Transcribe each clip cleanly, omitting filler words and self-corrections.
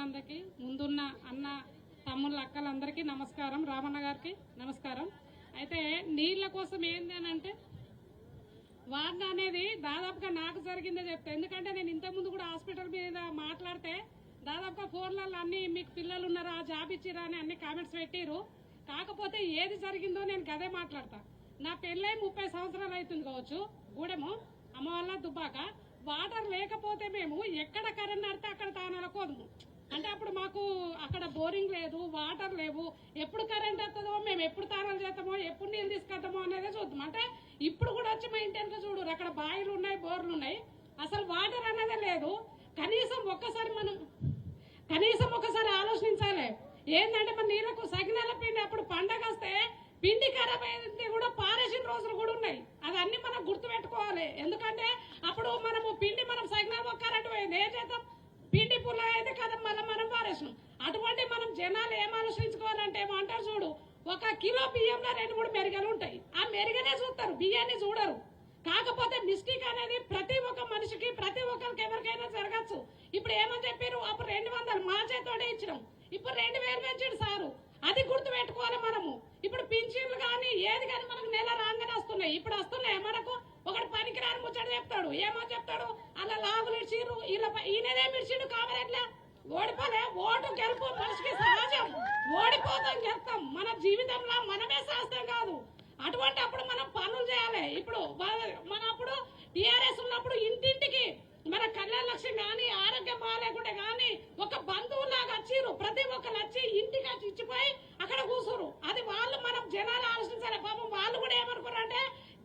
పెద్దలందరికీ, ముందున్న అన్న తమ్ముళ్ళ అక్కలందరికీ నమస్కారం, రామన్న గారికి నమస్కారం. అయితే నీళ్ళ కోసం ఏంది అని అంటే వార్న అనేది దాదాపుగా నాకు జరిగిందే చెప్తా. ఎందుకంటే నేను ఇంతకుముందు కూడా హాస్పిటల్ మీద మాట్లాడితే దాదాపుగా ఫోన్లలో అన్ని మీకు పిల్లలు ఉన్నారా, జాబ్ ఇచ్చిరా అని అన్ని కామెంట్స్ పెట్టిరు. కాకపోతే ఏది జరిగిందో నేను గదే మాట్లాడతా. నా పెళ్ళై 30 సంవత్సరాలు అవుతుంది కావచ్చు. గూడెము అమ్మ వల్ల దుబ్బాక వాటర్ లేకపోతే మేము ఎక్కడ కరెంట్ నడితే అక్కడ తానాలకు వదము. అంటే అప్పుడు మాకు అక్కడ బోరింగ్ లేదు, వాటర్ లేవు. ఎప్పుడు కరెంట్ వస్తుందో, మేము ఎప్పుడు తానాలు చేస్తామో, ఎప్పుడు నీళ్ళు తీసుకొద్దామో అనేది చూద్దాం. అంటే ఇప్పుడు కూడా వచ్చి మా ఇంటి వెనక చూడు, అక్కడ బాయిలు ఉన్నాయి, బోర్లు ఉన్నాయి, అసలు వాటర్ అనేది లేదు. కనీసం ఒకసారి ఆలోచించాలి. ఏంటంటే మన నీళ్ళకు సగినాల పిండి అప్పుడు పండగ వస్తే పిండి ఖరాబ్ అయితే కూడా పారేసిన రోజులు కూడా ఉన్నాయి. అదన్నీ మనం గుర్తు పెట్టుకోవాలి. ఎందుకంటే అప్పుడు మనము పిండి సగినాలు కరెంట్ పోయింది, ఏం చేద్దాం, పిండి పుల్ల అయితే కదా మనం పారేసినాం. అటువంటి మనం జనాలు ఏం ఆలోచించుకోవాలంటే ఏమంటారు చూడు, 1 కిలో బియ్యంలో 2-3 మెరుగలు ఉంటాయి. ఆ మెరుగనే చూస్తారు, బియ్యాన్ని చూడరు. కాకపోతే మిస్టేక్ అనేది ప్రతి ఒక్క మనిషికి, ప్రతి ఒక్కరికి ఎవరికైనా జరగచ్చు. ఇప్పుడు ఏమని చెప్పారు, అప్పుడు 200 మా చేతోడే ఇచ్చినాం, ఇప్పుడు 2000 పెంచాడు సారు. అది గుర్తు పెట్టుకోవాలి మనము. ఇప్పుడు పింఛన్లు కానీ ఏది కానీ మనకు నెల రాగానే వస్తున్నాయి. ఇప్పుడు వస్తున్నాయి మనకు. ఒకటి పనికిరాని ముచ్చట చెప్తాడు, ఏమో చెప్తాడు, అలా లాగులు ఇచ్చిర్రు, ఈయనదే మిర్చిండు కామరెట్లా ఓడిపోలే. ఓటు గెలుపు మనిషికి సహజం, ఓడిపోతాం గెలుస్తాం. మన జీవితంలో మనమే శాస్త్రం కాదు. అటువంటి అప్పుడు మనం పనులు చేయాలి. ఇప్పుడు అప్పుడు టీఆర్ఎస్ ఉన్నప్పుడు ఇంటింటికి మన కళ్యాణ లక్ష్యం కానీ, ఆరోగ్యం బాగాలేకుండా కానీ ఒక బంధువులాగా వచ్చిర్రు. ప్రతి ఒక్కరు వచ్చి ఇంటికి వచ్చి ఇచ్చిపోయి అక్కడ కూర్చురు. అది వాళ్ళు మనం జనాలు ఆలోచించాలి. పాపం వాళ్ళు కూడా ఏమనుకున్నారు అంటే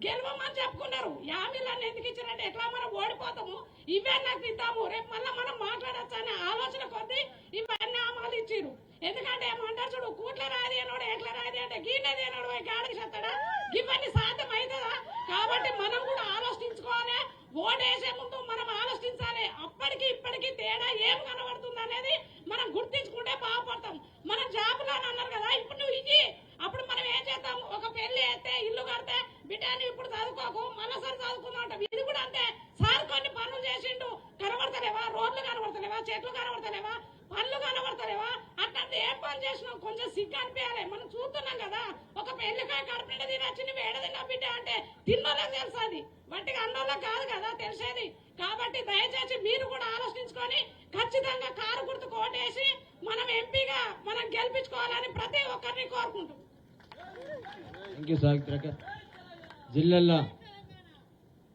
గెలవమని చెప్పుకున్నారు. యామిలన్నీ ఎందుకు ఇచ్చారంటే ఎట్లా మనం ఓడిపోతాము, ఇవే నాకు ఇద్దాము, రేపు మళ్ళీ మనం మాట్లాడచ్చు అనే ఆలోచన కొద్దీ ఇవన్నీ అమలు ఇచ్చిర్రు. ఎందుకంటే ఏమంటారు చూడు, కూట్ల రాది అనోడు ఎట్లా రాది అంటే గీనది అనోడు గాడికి చెప్తాడా, ఇవన్నీ సాధ్యం అవుతుందా? కాబట్టి మనం కూడా ఆలోచించుకోవాలి. ఓటేసే ముందు మనం ఆలోచించాలి. అప్పటికి ఇప్పటికీ తేడా ఏం కనబడుతుంది అనేది మనం గుర్తించుకుంటే బాగుపడతాం. మన జాబులు అని అన్నారు కదా, ఇప్పుడు నువ్వు ఇవి అప్పుడు మనం ఏం చేద్దాం, ఒక పెళ్లి అయితే ఇల్లు కడితే బిడ్డ నువ్వు ఇప్పుడు చదువుకోకు మళ్ళీసారి చదువుకుందాం అంటాం. ఇది కూడా అంతే. సార్ కొన్ని పనులు చేసిండు, కనబడతలేవా? రోడ్లు కనబడతలేవా? చెట్లు కనబడతలేవా? పనులు కనబడతలేవా? అట్లాంటి ఏం పని చేసినావు కొంచెం సిగ్గు అనిపించాలి. మనం చూస్తున్నాం కదా, ఒక పెళ్లికాయ కడుపుండ తినొచ్చి నువ్వు ఏడదిన్నా బిడ్డ అంటే తిన్నోళ్ళకి తెలుసు, అది వంటిగా అన్నోళ్ళకి కాదు కదా తెలిసేది. కాబట్టి దయచేసి మీరు కూడా ఆలోచించుకొని ఖచ్చితంగా కారు గుర్తు కోటేసి మనం ఎంపీగా మనం గెలిపించుకోవాలని ప్రతి ఒక్కరిని కోరుకుంటాం. జిల్లాల్లో